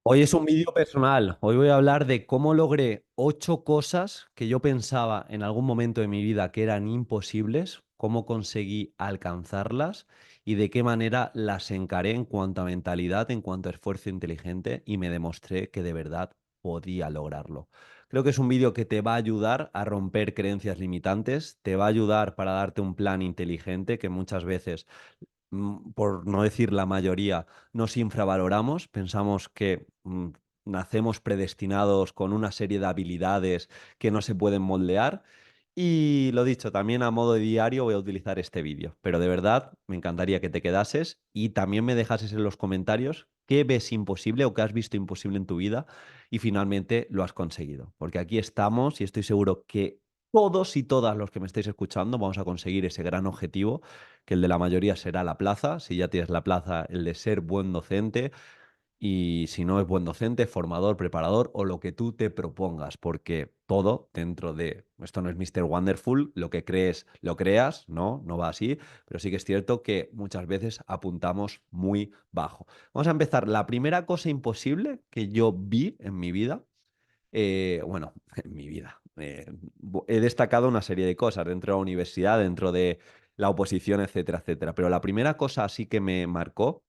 Hoy es un vídeo personal. Hoy voy a hablar de cómo logré 8 cosas que yo pensaba en algún momento de mi vida que eran imposibles, cómo conseguí alcanzarlas y de qué manera las encaré en cuanto a mentalidad, en cuanto a esfuerzo inteligente y me demostré que de verdad podía lograrlo. Creo que es un vídeo que te va a ayudar a romper creencias limitantes, te va a ayudar para darte un plan inteligente que muchas veces por no decir la mayoría, nos infravaloramos, pensamos que nacemos predestinados con una serie de habilidades que no se pueden moldear. Y lo dicho, también a modo de diario voy a utilizar este vídeo, pero de verdad me encantaría que te quedases y también me dejases en los comentarios qué ves imposible o qué has visto imposible en tu vida y finalmente lo has conseguido. Porque aquí estamos y estoy seguro que todos y todas los que me estáis escuchando vamos a conseguir ese gran objetivo, que el de la mayoría será la plaza. Si ya tienes la plaza, el de ser buen docente, y si no es buen docente, formador, preparador o lo que tú te propongas, porque todo dentro de, esto no es Mr. Wonderful, lo que crees, lo creas, no, no va así, pero sí que es cierto que muchas veces apuntamos muy bajo. Vamos a empezar. La primera cosa imposible que yo vi en mi vida, bueno, en mi vida. He destacado una serie de cosas dentro de la universidad, dentro de la oposición, etcétera, etcétera. Pero la primera cosa así que me marcó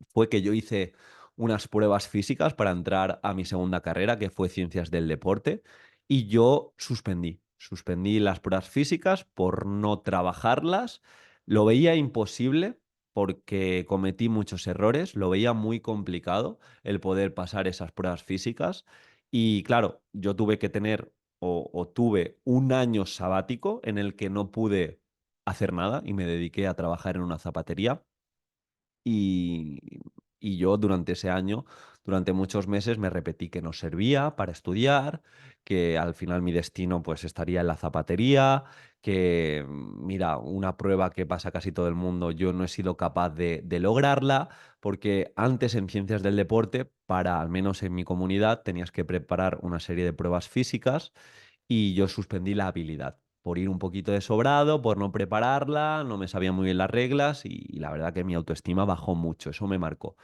fue que yo hice unas pruebas físicas para entrar a mi segunda carrera, que fue Ciencias del Deporte, y yo suspendí. Suspendí las pruebas físicas por no trabajarlas. Lo veía imposible porque cometí muchos errores, lo veía muy complicado el poder pasar esas pruebas físicas. Y claro, yo tuve que tener o tuve un año sabático en el que no pude hacer nada y me dediqué a trabajar en una zapatería. Y, y yo durante ese año, durante muchos meses, me repetí que no servía para estudiar, que al final mi destino pues estaría en la zapatería, que mira, una prueba que pasa casi todo el mundo, yo no he sido capaz de lograrla, porque antes en ciencias del deporte, para al menos en mi comunidad, tenías que preparar una serie de pruebas físicas y yo suspendí la habilidad por ir un poquito de sobrado, por no prepararla, no me sabía muy bien las reglas y la verdad que mi autoestima bajó mucho, eso me marcó.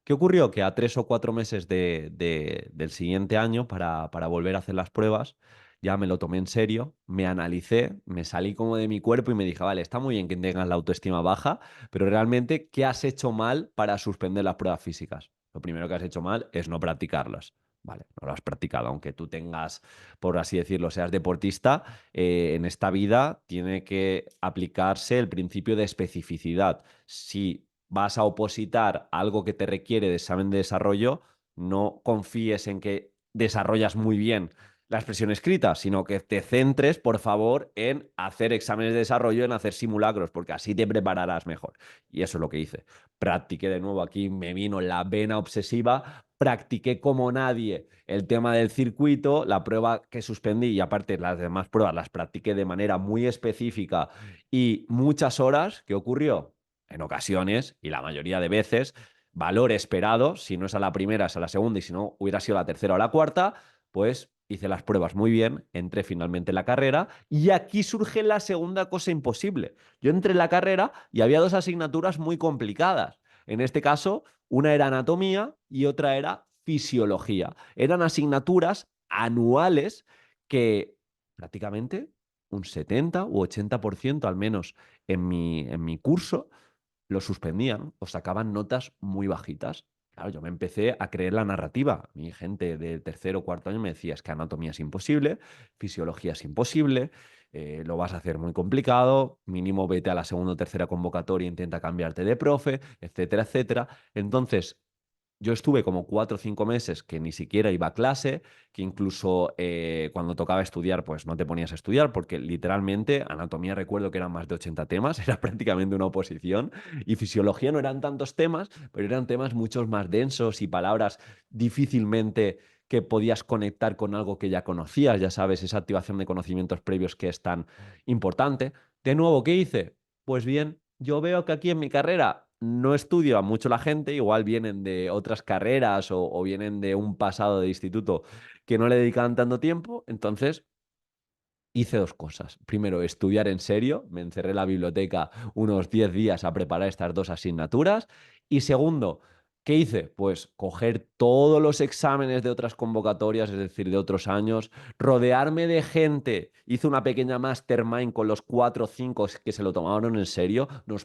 ¿Qué ocurrió? Que a 3 o 4 meses del siguiente año, para volver a hacer las pruebas, ya me lo tomé en serio, me analicé, me salí como de mi cuerpo y me dije, vale, está muy bien que tengas la autoestima baja, pero realmente, ¿qué has hecho mal para suspender las pruebas físicas? Lo primero que has hecho mal es no practicarlas. Vale, no lo has practicado, aunque tú tengas, por así decirlo, seas deportista, en esta vida tiene que aplicarse el principio de especificidad. Si vas a opositar algo que te requiere de examen de desarrollo, no confíes en que desarrollas muy bien la expresión escrita, sino que te centres, por favor, en hacer exámenes de desarrollo, en hacer simulacros, porque así te prepararás mejor. Y eso es lo que hice. Practiqué de nuevo, aquí me vino la vena obsesiva, practiqué como nadie el tema del circuito, la prueba que suspendí y aparte las demás pruebas las practiqué de manera muy específica y muchas horas. ¿Qué ocurrió? En ocasiones, y la mayoría de veces, valor esperado, si no es a la primera, es a la segunda, y si no hubiera sido la tercera o la cuarta, pues hice las pruebas muy bien, entré finalmente en la carrera, y aquí surge la segunda cosa imposible. Yo entré en la carrera y había dos asignaturas muy complicadas. En este caso, una era anatomía y otra era fisiología. Eran asignaturas anuales que prácticamente un 70 u 80% al menos en mi curso lo suspendían o sacaban notas muy bajitas. Claro, yo me empecé a creer la narrativa. Mi gente de tercero o cuarto año me decía, es que anatomía es imposible, fisiología es imposible, lo vas a hacer muy complicado, mínimo vete a la segunda o tercera convocatoria e intenta cambiarte de profe, etcétera, etcétera. Entonces, yo estuve como 4 o 5 meses que ni siquiera iba a clase, que incluso cuando tocaba estudiar, pues no te ponías a estudiar, porque literalmente anatomía recuerdo que eran más de 80 temas, era prácticamente una oposición, y fisiología no eran tantos temas, pero eran temas muchos más densos y palabras difícilmente que podías conectar con algo que ya conocías, ya sabes, esa activación de conocimientos previos que es tan importante. De nuevo, ¿qué hice? Pues bien, yo veo que aquí en mi carrera no estudia mucho la gente, igual vienen de otras carreras o vienen de un pasado de instituto que no le dedicaban tanto tiempo, entonces hice dos cosas. Primero, estudiar en serio, me encerré en la biblioteca unos 10 días a preparar estas dos asignaturas y segundo, ¿Qué hice? Pues coger todos los exámenes de otras convocatorias, es decir, de otros años, rodearme de gente. Hice una pequeña mastermind con los 4 o 5 que se lo tomaron en serio. Nos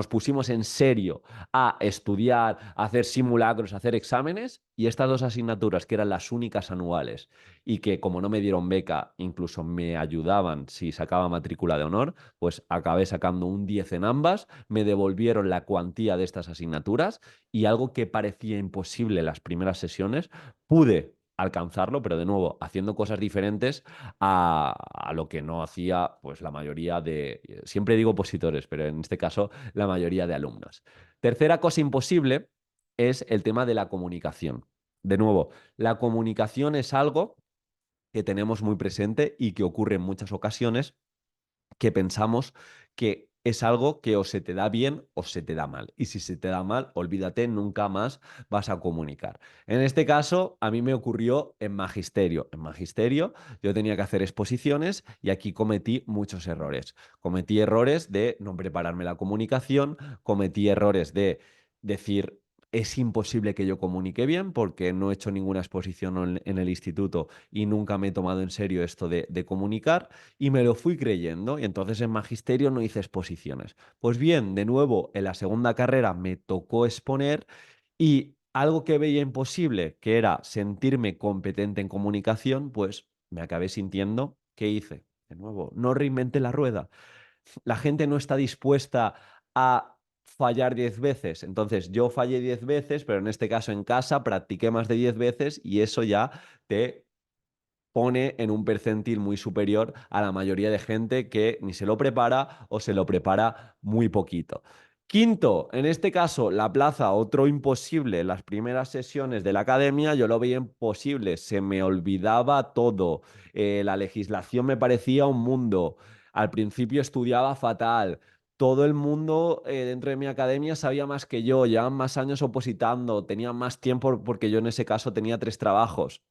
pusimos en serio a estudiar, a hacer simulacros, a hacer exámenes. Y estas 2 asignaturas, que eran las únicas anuales y que como no me dieron beca, incluso me ayudaban si sacaba matrícula de honor, pues acabé sacando un 10 en ambas. Me devolvieron la cuantía de estas asignaturas y algo que parecía imposible en las primeras sesiones, pude alcanzarlo, pero de nuevo, haciendo cosas diferentes a lo que no hacía pues la mayoría de, siempre digo opositores, pero en este caso la mayoría de alumnos. Tercera cosa imposible es el tema de la comunicación. De nuevo, la comunicación es algo que tenemos muy presente y que ocurre en muchas ocasiones que pensamos que es algo que o se te da bien o se te da mal. Y si se te da mal, olvídate, nunca más vas a comunicar. En este caso, a mí me ocurrió en magisterio. En magisterio yo tenía que hacer exposiciones y aquí cometí muchos errores. Cometí errores de no prepararme la comunicación, cometí errores de decir... Es imposible que yo comunique bien porque no he hecho ninguna exposición en el instituto y nunca me he tomado en serio esto de comunicar y me lo fui creyendo y entonces en magisterio no hice exposiciones. Pues bien, de nuevo, en la segunda carrera me tocó exponer y algo que veía imposible, que era sentirme competente en comunicación, pues me acabé sintiendo. ¿Qué hice? De nuevo, no reinventé la rueda. La gente no está dispuesta a fallar 10 veces. Entonces yo fallé 10 veces, pero en este caso en casa practiqué más de 10 veces y eso ya te pone en un percentil muy superior a la mayoría de gente que ni se lo prepara o se lo prepara muy poquito. Quinto, en este caso, la plaza, otro imposible. Las primeras sesiones de la academia yo lo veía imposible, se me olvidaba todo. La legislación me parecía un mundo. Al principio estudiaba fatal. Todo el mundo dentro de mi academia sabía más que yo, llevaban más años opositando, tenían más tiempo porque yo en ese caso tenía 3 trabajos.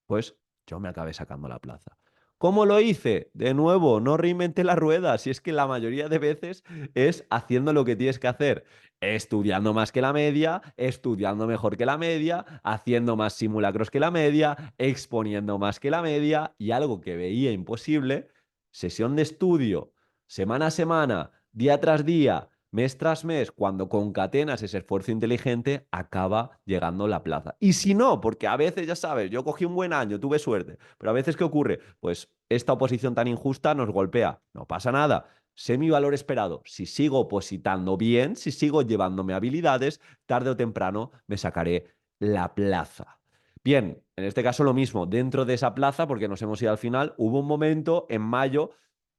Pues yo me acabé sacando la plaza. ¿Cómo lo hice? De nuevo, no reinventé la rueda, si es que la mayoría de veces es haciendo lo que tienes que hacer, estudiando más que la media, estudiando mejor que la media, haciendo más simulacros que la media, exponiendo más que la media y algo que veía imposible, sesión de estudio, semana a semana, día tras día, mes tras mes, cuando concatenas ese esfuerzo inteligente, acaba llegando la plaza. Y si no, porque a veces, ya sabes, yo cogí un buen año, tuve suerte, pero a veces, ¿qué ocurre? Pues esta oposición tan injusta nos golpea. No pasa nada. Sé mi valor esperado. Si sigo opositando bien, si sigo llevándome habilidades, tarde o temprano me sacaré la plaza. Bien, en este caso lo mismo, dentro de esa plaza, porque nos hemos ido al final, hubo un momento en mayo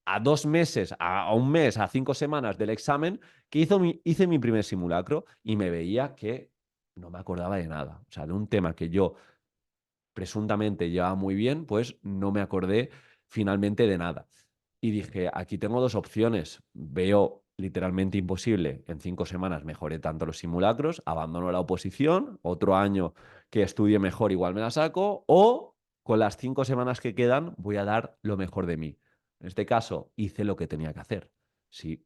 a 2 meses, a un mes, a 5 semanas del examen, que hice mi primer simulacro y me veía que no me acordaba de nada. O sea, de un tema que yo presuntamente llevaba muy bien, pues no me acordé finalmente de nada. Y dije, aquí tengo 2 opciones. Veo literalmente imposible. En 5 semanas mejoré tanto los simulacros, abandono la oposición, otro año que estudie mejor igual me la saco, o con las 5 semanas que quedan voy a dar lo mejor de mí. En este caso, hice lo que tenía que hacer. Si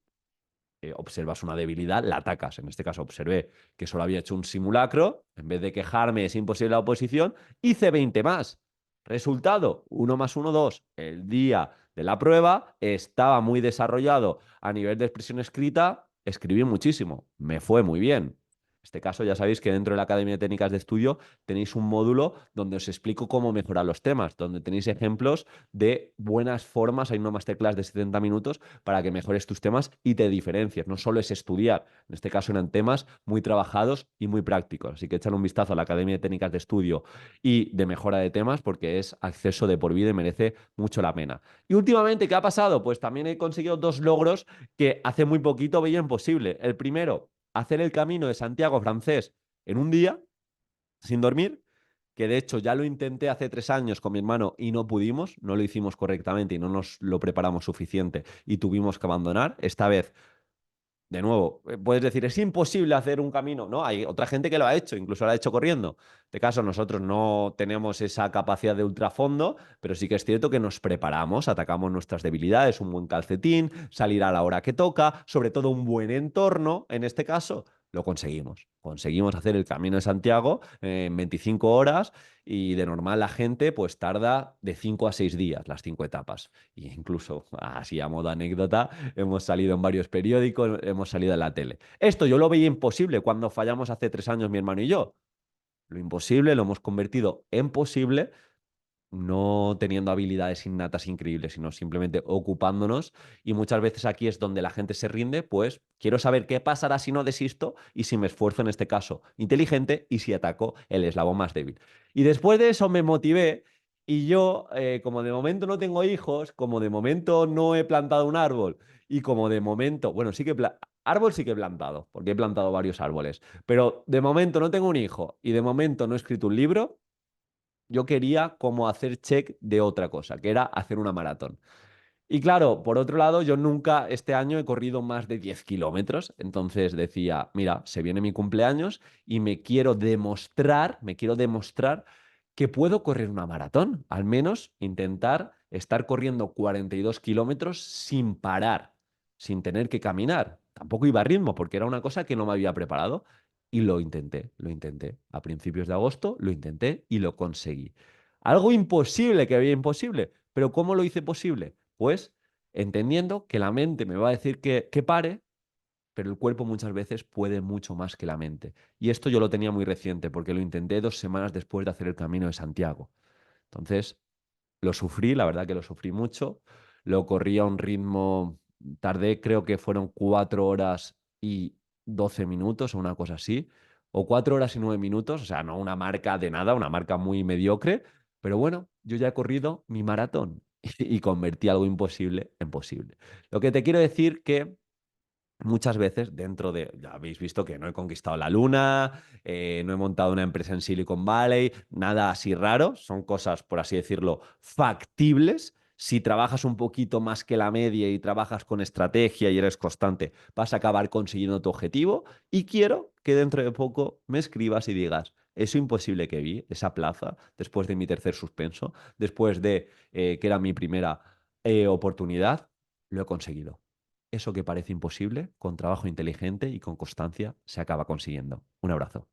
observas una debilidad, la atacas. En este caso, observé que solo había hecho un simulacro. En vez de quejarme, es imposible la oposición, hice 20 más. Resultado, 1 más 1, 2. El día de la prueba estaba muy desarrollado a nivel de expresión escrita, escribí muchísimo, me fue muy bien. En este caso, ya sabéis que dentro de la Academia de Técnicas de Estudio tenéis un módulo donde os explico cómo mejorar los temas, donde tenéis ejemplos de buenas formas. Hay una masterclass de 70 minutos para que mejores tus temas y te diferencies. No solo es estudiar, en este caso eran temas muy trabajados y muy prácticos. Así que echar un vistazo a la Academia de Técnicas de Estudio y de mejora de temas porque es acceso de por vida y merece mucho la pena. Y últimamente, ¿qué ha pasado? Pues también he conseguido 2 logros que hace muy poquito veía imposible. El primero, hacer el camino de Santiago francés en un día, sin dormir, que de hecho ya lo intenté hace 3 años con mi hermano y no pudimos, no lo hicimos correctamente y no nos lo preparamos suficiente y tuvimos que abandonar. Esta vez, de nuevo, puedes decir, es imposible hacer un camino. No, hay otra gente que lo ha hecho, incluso lo ha hecho corriendo. En este caso, nosotros no tenemos esa capacidad de ultrafondo, pero sí que es cierto que nos preparamos, atacamos nuestras debilidades, un buen calcetín, salir a la hora que toca, sobre todo un buen entorno, en este caso. lo conseguimos. Conseguimos hacer el Camino de Santiago en 25 horas y de normal la gente pues tarda de 5 a 6 días las 5 etapas. Y incluso, así a modo anécdota, hemos salido en varios periódicos, hemos salido en la tele. Esto yo lo veía imposible cuando fallamos hace 3 años mi hermano y yo. Lo imposible lo hemos convertido en posible, no teniendo habilidades innatas increíbles, sino simplemente ocupándonos. Y muchas veces aquí es donde la gente se rinde, pues quiero saber qué pasará si no desisto y si me esfuerzo en este caso inteligente y si ataco el eslabón más débil. Y después de eso me motivé y yo, como de momento no tengo hijos, como de momento no he plantado un árbol y como de momento, bueno, sí que árbol sí que he plantado, porque he plantado varios árboles, pero de momento no tengo un hijo y de momento no he escrito un libro, yo quería como hacer check de otra cosa, que era hacer una maratón. Y claro, por otro lado, yo nunca este año he corrido más de 10 kilómetros, entonces decía, mira, se viene mi cumpleaños y me quiero demostrar que puedo correr una maratón, al menos intentar estar corriendo 42 kilómetros sin parar, sin tener que caminar. Tampoco iba a ritmo porque era una cosa que no me había preparado y lo intenté. A principios de agosto lo intenté y lo conseguí. Algo imposible que había imposible, pero ¿cómo lo hice posible? Pues entendiendo que la mente me va a decir que pare, pero el cuerpo muchas veces puede mucho más que la mente. Y esto yo lo tenía muy reciente porque lo intenté 2 semanas después de hacer el Camino de Santiago. Entonces, lo sufrí, la verdad que lo sufrí mucho. Lo corrí a un ritmo, tardé creo que fueron 4 horas y 12 minutos o una cosa así, o 4 horas y 9 minutos, o sea, no una marca de nada, una marca muy mediocre, pero bueno, yo ya he corrido mi maratón y convertí algo imposible en posible. Lo que te quiero decir que muchas veces dentro de, ya habéis visto que no he conquistado la luna, no he montado una empresa en Silicon Valley, nada así raro, son cosas, por así decirlo, factibles. Si trabajas un poquito más que la media y trabajas con estrategia y eres constante, vas a acabar consiguiendo tu objetivo. Y quiero que dentro de poco me escribas y digas, eso imposible que vi, esa plaza, después de mi tercer suspenso, después de que era mi primera oportunidad, lo he conseguido. Eso que parece imposible, con trabajo inteligente y con constancia, se acaba consiguiendo. Un abrazo.